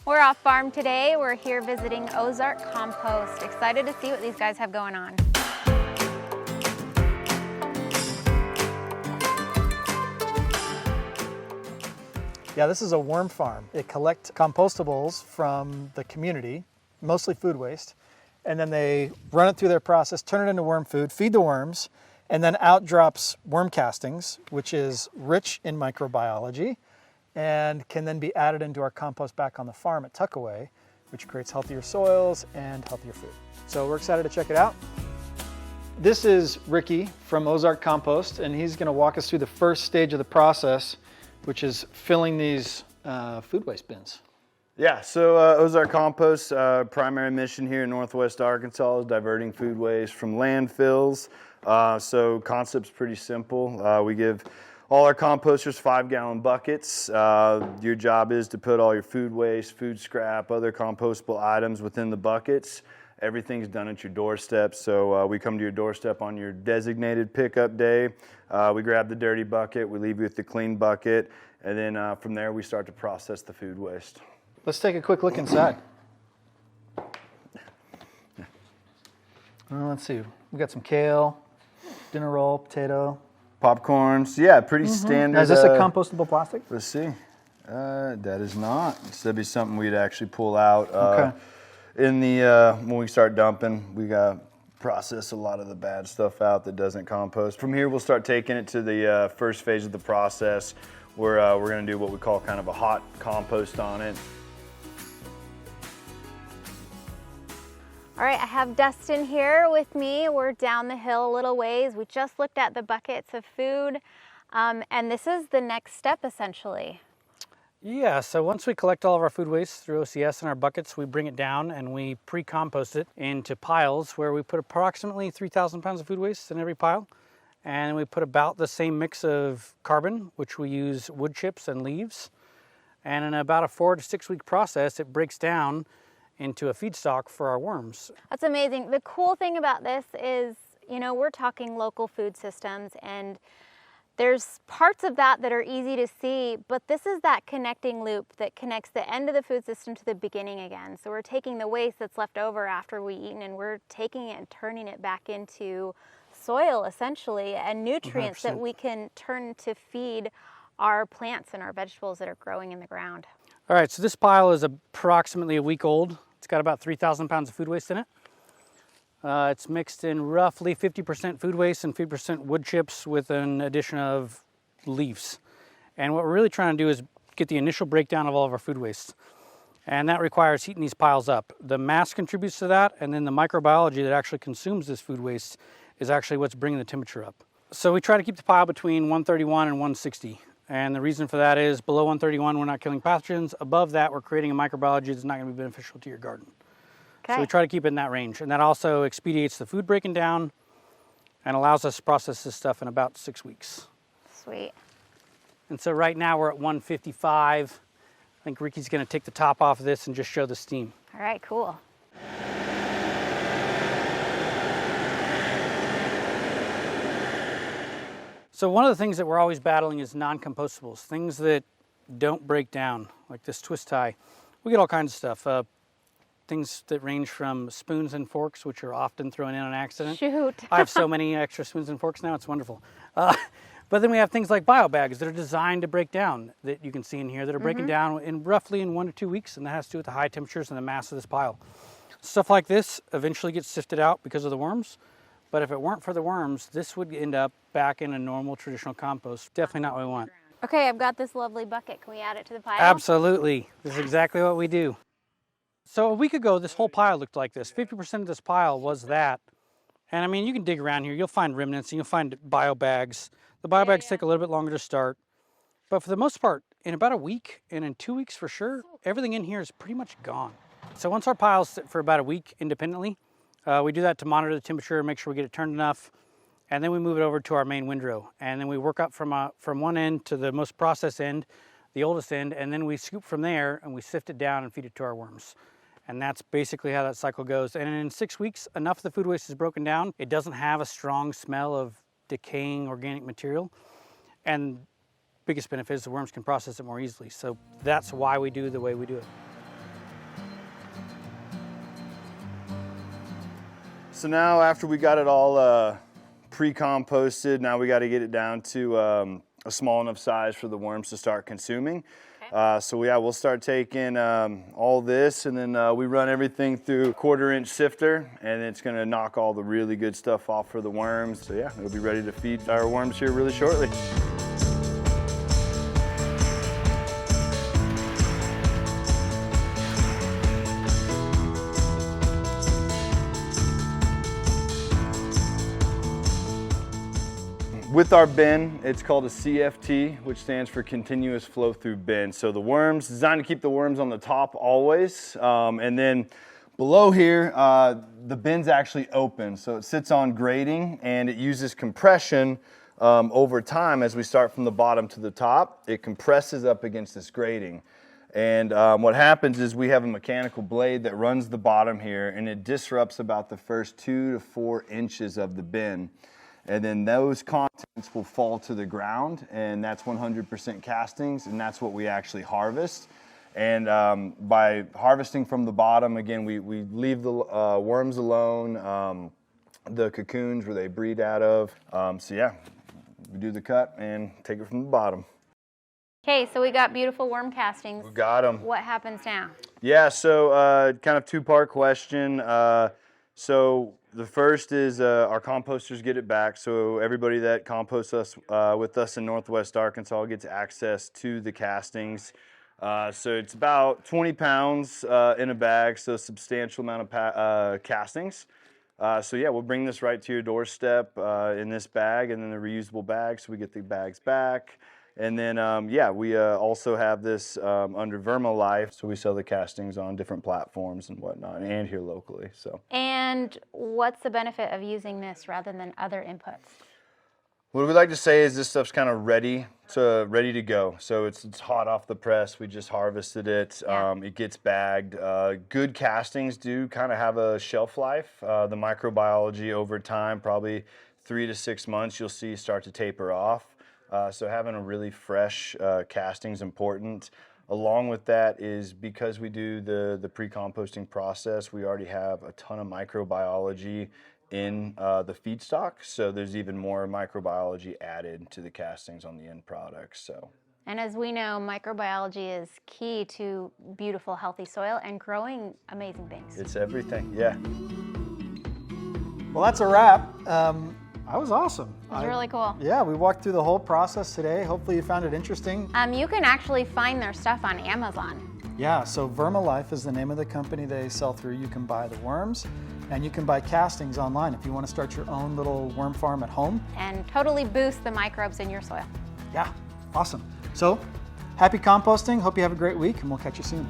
We're off farm today. We're here visiting Ozark Compost. Excited to see what these guys have going on. Yeah, this is a worm farm. They collect compostables from the community, mostly food waste, and then they run it through their process, turn it into worm food, feed the worms, and then out drops worm castings, which is rich in microbiology and can then be added into our compost back on the farm at Tuckaway, which creates healthier soils and healthier food. So we're excited to check it out. This is Ricky from Ozark Compost, and he's gonna walk us through the first stage of the process, which is filling these food waste bins. Yeah, so Ozark Compost, primary mission here in Northwest Arkansas is diverting food waste from landfills. So concept's pretty simple. We give all our composters 5-gallon buckets. Your job is to put all your food waste, food scrap, other compostable items within the buckets. Everything's done at your doorstep, so we come to your doorstep on your designated pickup day. We grab the dirty bucket, we leave you with the clean bucket, and then from there we start to process the food waste. Let's take a quick look inside. Let's see, we got some kale, dinner roll, potato. Popcorns, yeah, pretty standard. Now, is this a compostable plastic? Let's see. That is not. This would be something we'd actually pull out. Okay. In the when we start dumping, we got process a lot of the bad stuff out that doesn't compost. From here, we'll start taking it to the first phase of the process, where we're going to do what we call kind of a hot compost on it. All right, I have Dustin here with me. We're down the hill a little ways. We just looked at the buckets of food, and this is the next step essentially. Yeah, so once we collect all of our food waste through OCS in our buckets, we bring it down and we pre-compost it into piles where we put approximately 3,000 pounds of food waste in every pile. And we put about the same mix of carbon, which we use wood chips and leaves. And in about a 4 to 6 week process, it breaks down into a feedstock for our worms. That's amazing. The cool thing about this is, you know, we're talking local food systems, and there's parts of that that are easy to see, but this is that connecting loop that connects the end of the food system to the beginning again. So we're taking the waste that's left over after we eat, and we're taking it and turning it back into soil essentially, and nutrients 100%. that we can turn to feed our plants and our vegetables that are growing in the ground. All right, so this pile is approximately a week old. It's got about 3,000 pounds of food waste in it. It's mixed in roughly 50% food waste and 50% wood chips with an addition of leaves. And what we're really trying to do is get the initial breakdown of all of our food waste. And that requires heating these piles up. The mass contributes to that, and then the microbiology that actually consumes this food waste is actually what's bringing the temperature up. So we try to keep the pile between 131 and 160. And the reason for that is below 131, we're not killing pathogens. Above that, we're creating a microbiology that's not going to be beneficial to your garden. Okay. So we try to keep it in that range. And that also expedites the food breaking down and allows us to process this stuff in about 6 weeks. Sweet. And so right now we're at 155. I think Ricky's going to take the top off of this and just show the steam. All right, cool. So one of the things that we're always battling is non-compostables, things that don't break down, like this twist tie. We get all kinds of stuff. Things that range from spoons and forks, which are often thrown in on accident. Shoot. I have so many extra spoons and forks now, it's wonderful. But then we have things like bio bags that are designed to break down, that you can see in here, that are breaking down in roughly in 1 to 2 weeks, and that has to do with the high temperatures and the mass of this pile. Stuff like this eventually gets sifted out because of the worms, but if it weren't for the worms, this would end up back in a normal traditional compost. Definitely not what we want. Okay, I've got this lovely bucket. Can we add it to the pile? Absolutely. This is exactly what we do. So a week ago, this whole pile looked like this. 50% of this pile was that. And I mean, you can dig around here. You'll find remnants and you'll find bio bags. The bio bags take a little bit longer to start. But for the most part, in about a week and in 2 weeks for sure, everything in here is pretty much gone. So once our piles sit for about a week independently, we do that to monitor the temperature, make sure we get it turned enough, and then we move it over to our main windrow. And then we work up from one end to the most processed end, the oldest end, and then we scoop from there and we sift it down and feed it to our worms. And that's basically how that cycle goes. And in 6 weeks, enough of the food waste is broken down. It doesn't have a strong smell of decaying organic material. And biggest benefit is the worms can process it more easily. So that's why we do the way we do it. So now after we got it all pre-composted, now we got to get it down to a small enough size for the worms to start consuming. Okay. So yeah, we'll start taking all this, and then we run everything through a 1/4-inch sifter, and it's gonna knock all the really good stuff off for the worms. So yeah, it'll be ready to feed our worms here really shortly. With our bin, it's called a CFT, which stands for continuous flow through bin. So the worms, designed to keep the worms on the top always. And then below here, the bin's actually open. So it sits on grating and it uses compression over time as we start from the bottom to the top. It compresses up against this grating. And what happens is we have a mechanical blade that runs the bottom here, and it disrupts about the first 2 to 4 inches of the bin. And then those contents will fall to the ground, and that's 100% castings, and that's what we actually harvest. And by harvesting from the bottom, again, we leave the worms alone, the cocoons where they breed out of. So yeah, we do the cut and take it from the bottom. Okay, so we got beautiful worm castings. We got them. What happens now? Yeah, so kind of two-part question. So the first is our composters get it back. So everybody that composts with us in Northwest Arkansas gets access to the castings. So it's about 20 pounds in a bag, so a substantial amount of castings. So yeah, we'll bring this right to your doorstep in this bag, and then the reusable bag, so we get the bags back. And then, yeah, we also have this under Vermilife, so we sell the castings on different platforms and whatnot, and here locally. So. And what's the benefit of using this rather than other inputs? What we like to say is this stuff's kind of ready to go. So it's hot off the press. We just harvested it. Yeah. It gets bagged. Good castings do kind of have a shelf life. The microbiology over time, probably 3 to 6 months, you'll see start to taper off. So having a really fresh casting is important. Along with that is because we do the pre-composting process, we already have a ton of microbiology in the feedstock. So there's even more microbiology added to the castings on the end product. So. And as we know, microbiology is key to beautiful, healthy soil and growing amazing things. It's everything, yeah. Well, that's a wrap. That was awesome. It was really cool. Yeah, we walked through the whole process today. Hopefully you found it interesting. You can actually find their stuff on Amazon. Yeah, so Vermilife is the name of the company they sell through. You can buy the worms, and you can buy castings online if you want to start your own little worm farm at home. And totally boost the microbes in your soil. Yeah, awesome. So, happy composting. Hope you have a great week, and we'll catch you soon.